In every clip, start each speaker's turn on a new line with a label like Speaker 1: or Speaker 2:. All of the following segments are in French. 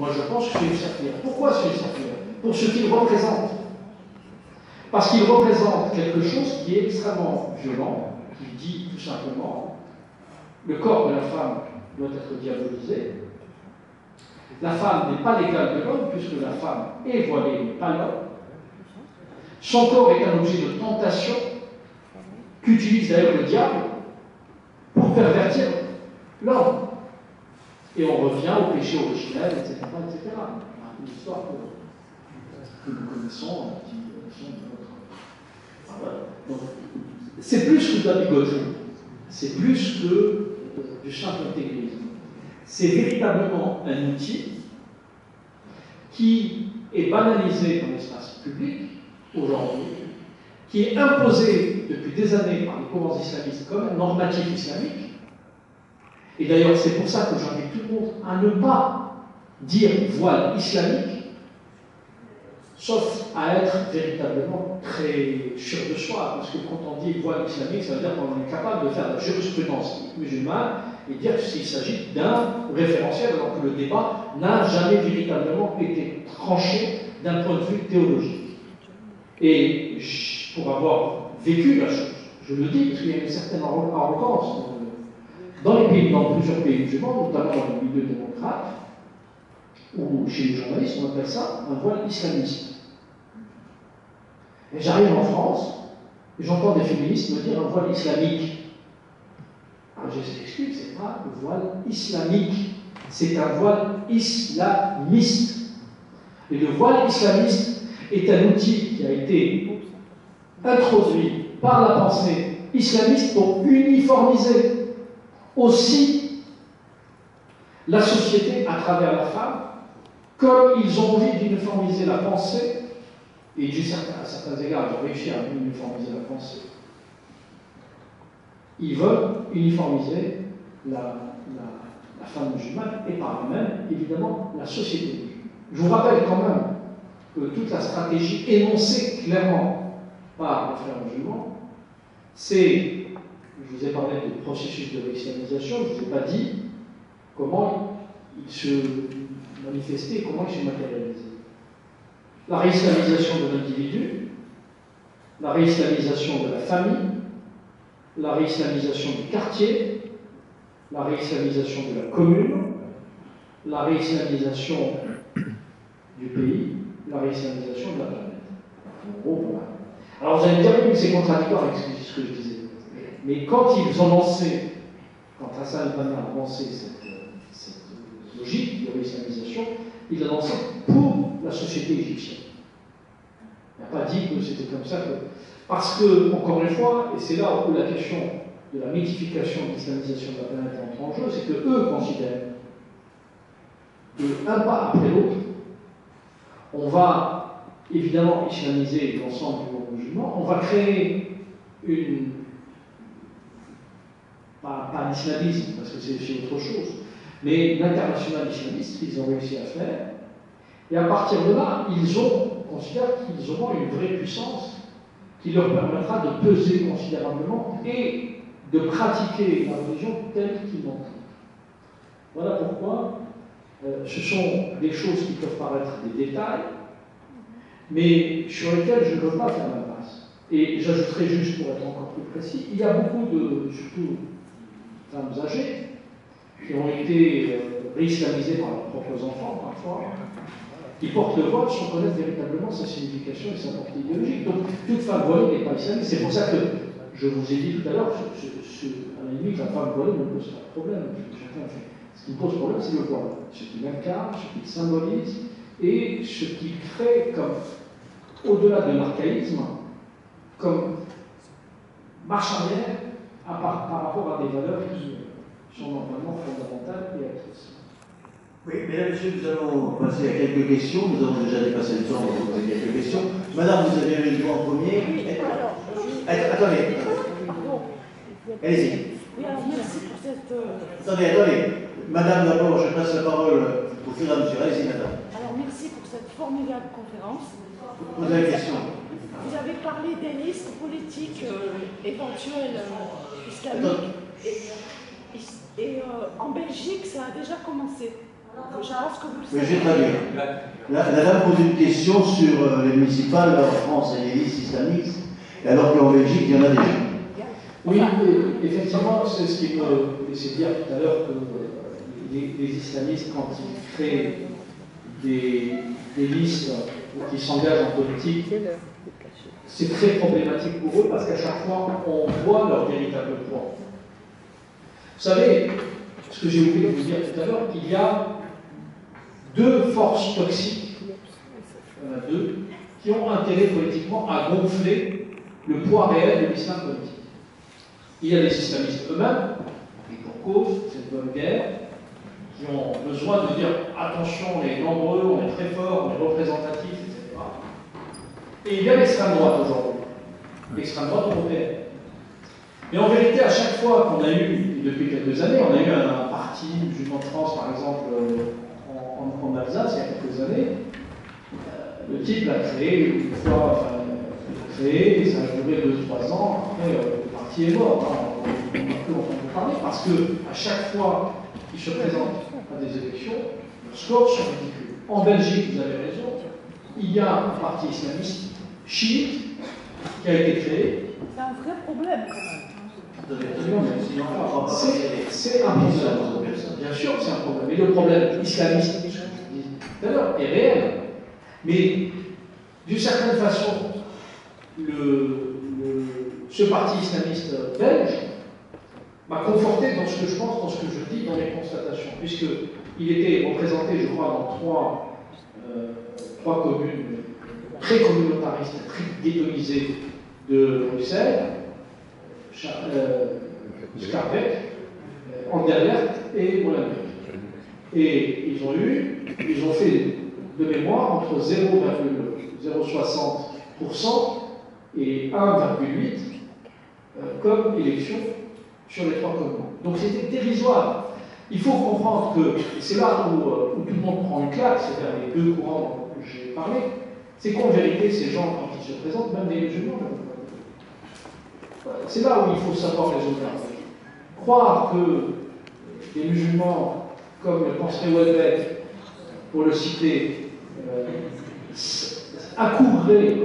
Speaker 1: moi je pense que c'est une satire. Pourquoi c'est une satire? Pour ce qu'il représente. Parce qu'il représente quelque chose qui est extrêmement violent, qui dit tout simplement le corps de la femme doit être diabolisé. La femme n'est pas l'égale de l'homme, puisque la femme est voilée, mais pas l'homme. Son corps est un objet de tentation qu'utilise d'ailleurs le diable pour pervertir l'homme. Et on revient au péché originel, etc. etc. Une histoire que nous connaissons, qui sont de notre... Voilà. Donc, c'est plus que de la bigoterie, c'est plus que du simple intégrisme. C'est véritablement un outil qui est banalisé dans l'espace public aujourd'hui, qui est imposé depuis des années par les courants islamistes comme un normatif islamique. Et d'ailleurs, c'est pour ça que j'invite tout le monde à ne pas dire voile islamique, sauf à être véritablement très sûr de soi, parce que quand on dit voile islamique, ça veut dire qu'on est capable de faire de la jurisprudence musulmane et dire qu'il s'agit d'un référentiel, alors que le débat n'a jamais véritablement été tranché d'un point de vue théologique. Et pour avoir vécu la chose, je le dis parce qu'il y a une certaine arrogance dans plusieurs pays musulmans, notamment dans les milieux démocrates, ou chez les journalistes, on appelle ça un voile islamiste. Et j'arrive en France, et j'entends des féministes me dire un voile islamique. Alors je les explique, c'est pas le voile islamique, c'est un voile islamiste. Et le voile islamiste est un outil qui a été introduit par la pensée islamiste pour uniformiser aussi la société à travers la femme, comme ils ont envie d'uniformiser la pensée, et à certains égards, ils ont réussi à uniformiser la pensée. Ils veulent uniformiser la femme musulmane et par eux-mêmes, évidemment, la société musulmane. Je vous rappelle quand même que toute la stratégie énoncée clairement par les frères musulmans, c'est, je vous ai parlé du processus de réislamisation, je ne vous ai pas dit comment il se manifestait et comment il se matérialisait. La réislamisation de l'individu, la réislamisation de la famille, la réislamisation du quartier, la réislamisation de la commune, la réislamisation du pays, la réislamisation de la planète. En gros, voilà. Alors vous allez me dire, oui, mais c'est contradictoire avec ce que je disais. Mais quand ils ont lancé, quand Hassan al-Banna a lancé cette logique de réislamisation, il l'a lancé pour la société égyptienne. Il n'a pas dit que c'était comme ça que... Parce que, encore une fois, et c'est là où la question de la mythification de l'islamisation de la planète entre en jeu, c'est qu'eux considèrent qu'un pas après l'autre, on va évidemment islamiser l'ensemble du monde musulman, on va créer pas un islamisme, parce que c'est autre chose, mais l'international islamiste qu'ils ont réussi à faire, et à partir de là, on considère qu'ils auront une vraie puissance qui leur permettra de peser considérablement et de pratiquer la religion telle qu'ils l'ont. Voilà pourquoi ce sont des choses qui peuvent paraître des détails, mais sur lesquels je ne veux pas faire l'impasse. Et j'ajouterai juste pour être encore plus précis, il y a beaucoup de, surtout femmes âgées, qui ont été réislamisées par leurs propres enfants parfois, qui portent le voile sans connaître véritablement sa signification et sa portée idéologique. Donc toute femme voilée n'est pas islamiste. C'est pour ça que je vous ai dit tout à l'heure, à la limite, la femme voilée ne pose pas de problème. Chacun fait. Ce qui me pose problème, c'est le voile. Ce qui l'incarne, ce qui symbolise, et ce qui crée comme, au-delà de l'archaïsme, comme marche arrière par rapport à des valeurs qui sont normalement fondamentales et actrices.
Speaker 2: Oui, mesdames, messieurs, nous allons passer à quelques questions. Nous avons déjà dépassé le temps pour poser quelques questions. Madame, vous avez le droit en premier.
Speaker 3: Oui, alors,
Speaker 2: attendez. Allez-y.
Speaker 3: Oui, alors merci pour cette...
Speaker 2: Attendez. Madame, d'abord, je passe la parole au fur et à mesure. Allez-y, madame.
Speaker 3: Alors, merci pour cette formidable conférence.
Speaker 2: Posez la question.
Speaker 3: Vous avez parlé des listes politiques éventuelles islamiques. Et en Belgique, ça a déjà commencé. Je pense que vous le
Speaker 2: Oui,
Speaker 3: savez.
Speaker 2: j'ai très bien. La dame pose une question sur les municipales en France et les listes islamistes, alors qu'en Belgique, il y en a déjà.
Speaker 1: Oui, effectivement, c'est ce qui me laissait dire tout à l'heure que les islamistes, quand ils créent des listes qui s'engagent en politique, c'est très problématique pour eux parce qu'à chaque fois, on voit leur véritable poids. Vous savez, ce que j'ai oublié de vous dire tout à l'heure, il y a deux forces toxiques, il y en a deux, qui ont intérêt politiquement à gonfler le poids réel de l'islam politique. Il y a les islamistes eux-mêmes, et pour cause, cette bonne guerre, qui ont besoin de dire attention, on est nombreux, on est très forts, on est représentatifs, etc. Et il y a l'extrême droite aujourd'hui, l'extrême droite européenne. Mais en vérité, à chaque fois qu'on a eu, depuis quelques années, on a eu un parti musulman de France, par exemple, en Alsace, il y a quelques années, le type l'a créé une fois, enfin, créé, ça a duré 2-3 ans, après le parti est mort, hein, on peut entendre parler, parce que à chaque fois qu'il se présente à des élections, le score sont ridicules. En Belgique, vous avez raison, il y a un parti islamiste chiite qui a été créé.
Speaker 3: C'est un vrai problème quand même.
Speaker 1: C'est un problème. Bien sûr que c'est un problème. Mais le problème islamiste, je disais tout à l'heure, est réel. Mais d'une certaine façon, ce parti islamiste belge m'a conforté dans ce que je pense, dans ce que je dis, dans mes constatations, puisqu'il était représenté, je crois, dans trois communes très communautaristes, très ghettoisées de Bruxelles, Schaerbeek, Anderlecht et Molenbeek. Et ils ont fait de mémoire entre 0,060% et 1,8% comme élection sur les trois communes. Donc c'était dérisoire. Il faut comprendre que c'est là où tout le monde prend une claque, c'est-à-dire les deux courants dont j'ai parlé, c'est qu'en vérité, ces gens, quand ils se présentent, même des musulmans, c'est là où il faut savoir les regarder. Croire que les musulmans, comme le penserait Houellebecq, pour le citer, accourraient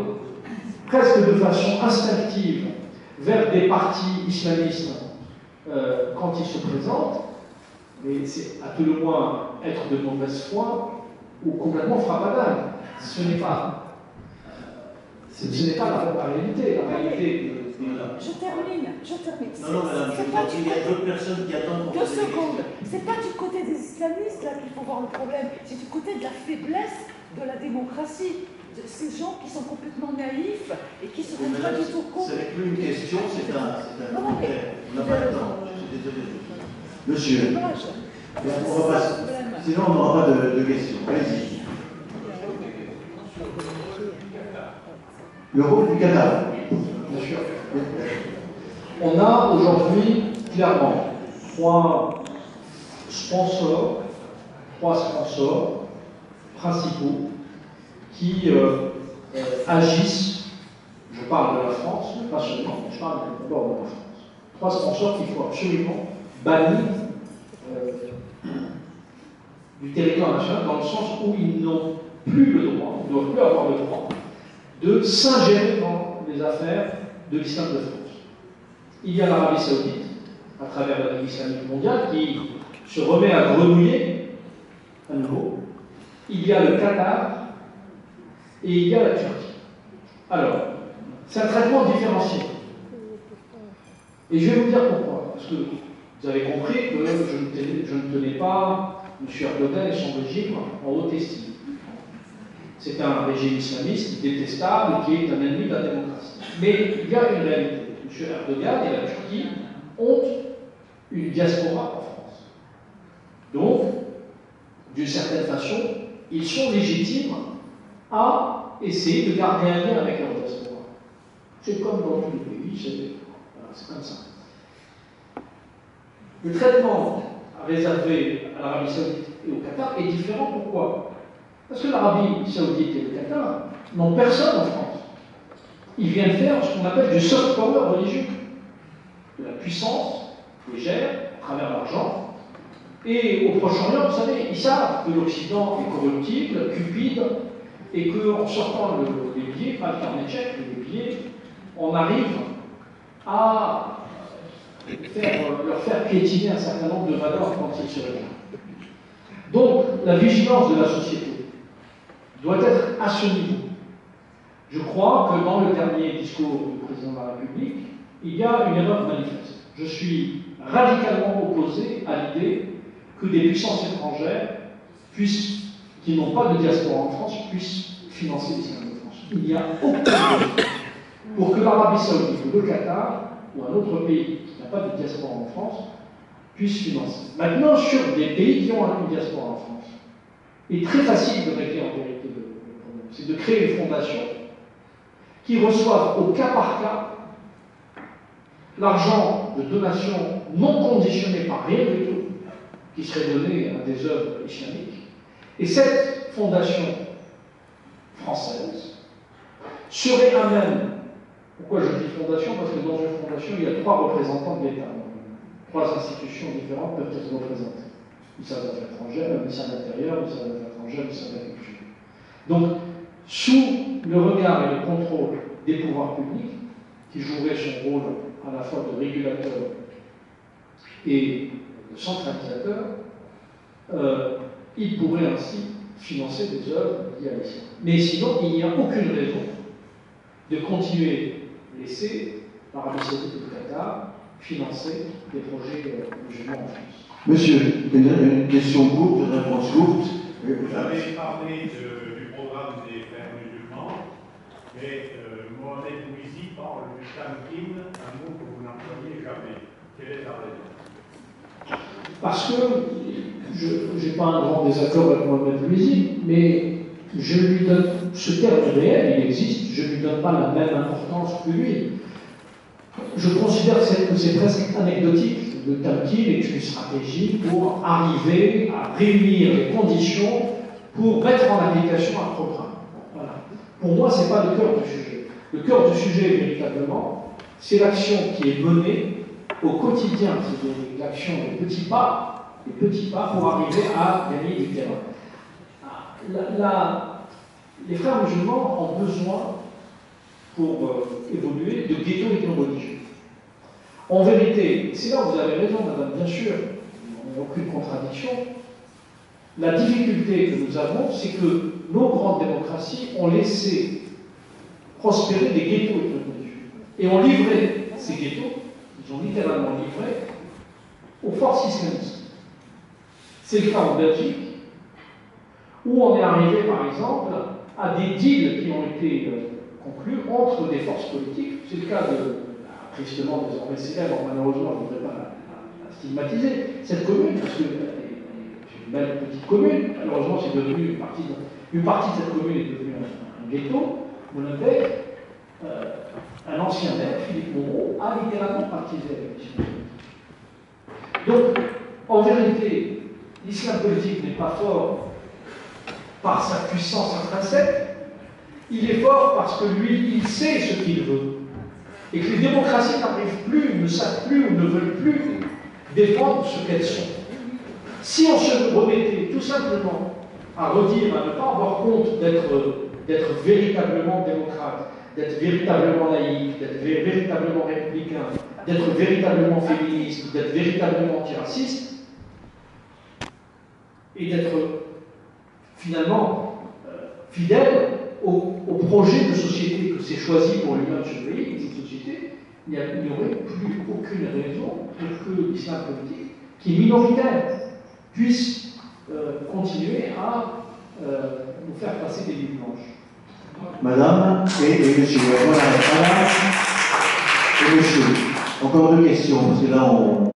Speaker 1: presque de façon instinctive vers des partis islamistes quand ils se présentent, mais c'est à tout le moins être de mauvaise foi ou complètement frappadingue. Ce n'est pas la réalité. La réalité.
Speaker 3: Je termine.
Speaker 2: Non, madame, il y a d'autres personnes qui attendent.
Speaker 3: 2 secondes. C'est pas du côté des islamistes là qu'il faut voir le problème, c'est du côté de la faiblesse de la démocratie. De ces gens qui sont complètement naïfs et qui se rendent pas du tout compte.
Speaker 2: Ce n'est plus une question, c'est un commentaire. On n'a pas le temps. Je suis désolé. Monsieur, on va passer. Sinon on n'aura pas de questions. Allez-y. Le rôle du Qatar.
Speaker 1: Bien sûr. On a aujourd'hui clairement trois sponsors principaux qui agissent, je parle de la France, mais pas seulement, je parle d'abord de la France. Trois sponsors qu'il faut absolument bannir du territoire national, dans le sens où ils n'ont plus le droit, ils ne doivent plus avoir le droit de s'ingérer dans les affaires de l'islam de France. Il y a l'Arabie Saoudite, à travers la Ligue islamique mondiale, qui se remet à grenouiller à nouveau. Il y a le Qatar et il y a la Turquie. Alors, c'est un traitement différencié. Et je vais vous dire pourquoi. Parce que vous avez compris que je ne tenais pas M. Erdogan et son régime en haute estime. C'est un régime islamiste détestable qui est un ennemi de la démocratie. Mais il y a une réalité. M. Erdogan et la Turquie ont une diaspora en France. Donc, d'une certaine façon, ils sont légitimes à essayer de garder un lien avec leur diaspora. C'est comme dans tous les pays, c'est comme ça. Le traitement réservé à l'Arabie Saoudite et au Qatar est différent. Pourquoi? Parce que l'Arabie Saoudite et le Qatar n'ont personne en France. Ils viennent faire ce qu'on appelle du soft power religieux, de la puissance légère à travers l'argent Et au Proche-Orient, vous savez, ils savent que l'Occident est corruptible, cupide, et qu'en sortant les billets, pas le carnet tchèque, les billets, on arrive à leur faire piétiner un certain nombre de valeurs quand ils se réveillent. Donc, la vigilance de la société doit être à ce niveau. Je crois que dans le dernier discours du président de la République, il y a une erreur manifeste. Je suis radicalement opposé à l'idée que des puissances étrangères qui n'ont pas de diaspora en France, puissent financer l'islam de France. Il n'y a aucune raison pour que l'Arabie Saoudite ou le Qatar ou un autre pays qui n'a pas de diaspora en France puisse financer. Maintenant, sur des pays qui ont une diaspora en France, il est très facile de régler en vérité le problème. C'est de créer une fondation qui reçoive au cas par cas l'argent de donations non conditionnées par rien du tout, qui serait donné à des œuvres islamiques. Et cette fondation française serait à même. Pourquoi je dis fondation? Parce que dans une fondation, il y a 3 représentants de l'État. 3 institutions différentes peuvent être représentées. Le ministère des Affaires étrangères, le ministère de l'Intérieur, le ministère des Affaires étrangères, le ministère de la Culture. Donc, sous le regard et le contrôle des pouvoirs publics, qui joueraient son rôle à la fois de régulateur et de centralisateur, il pourrait ainsi financer des œuvres liées à l'islam. Mais sinon, il n'y a aucune raison de continuer à laisser l'Arabie Saoudite et le Qatar financer des projets musulmans en France.
Speaker 2: Monsieur, une question courte, une réponse courte.
Speaker 4: Vous avez parlé du programme des frères musulmans, mais Mohamed Bouizi parle du tamkin, un mot que vous n'employez jamais. Quelle est la raison?
Speaker 1: Parce que je n'ai pas un grand désaccord avec Mohamed Bouizi, mais je lui donne, ce terme réel, il existe, je ne lui donne pas la même importance que lui. Je considère que c'est presque anecdotique. Le tamkin est une stratégie pour arriver à réunir les conditions pour mettre en application un programme. Voilà. Pour moi, ce n'est pas le cœur du sujet. Le cœur du sujet, véritablement, c'est l'action qui est menée au quotidien, c'est l'action des petits pas pour arriver à gagner du terrain. Les frères musulmans ont besoin, pour évoluer, de ghettos ethno-religieux. En vérité, c'est là où vous avez raison, madame, bien sûr, il n'y a aucune contradiction. La difficulté que nous avons, c'est que nos grandes démocraties ont laissé prospérer des ghettos ethno-religieux. Et ont livré ces ghettos, ils ont littéralement livré, aux forces islamistes. C'est le cas en Belgique, où on est arrivé, par exemple, à des deals qui ont été conclus entre des forces politiques. C'est le cas tristement désormais célèbre, malheureusement, je ne voudrais pas la stigmatiser, cette commune, parce que c'est une belle petite commune, malheureusement c'est devenu une partie de cette commune est devenue un ghetto. Molenbeek, un ancien maire, Philippe Monroe, a littéralement partisé avec l'islam. Donc, en vérité, l'islam politique n'est pas fort par sa puissance intrinsèque, il est fort parce que lui, il sait ce qu'il veut. Et que les démocraties n'arrivent plus, ne savent plus ou ne veulent plus défendre ce qu'elles sont. Si on se remettait tout simplement à redire, à ne pas avoir honte d'être véritablement démocrate, d'être véritablement laïque, d'être véritablement républicain, d'être véritablement féministe, d'être véritablement antiraciste, et d'être finalement fidèle au projet de société que s'est choisi pour lui-même ce pays, et cette société, il n'y aurait plus aucune raison pour que l'islam politique, qui est minoritaire, puisse continuer à nous faire passer des nuits blanches.
Speaker 2: Madame et monsieur, voilà, madame et monsieur, encore 2 questions, parce que là on...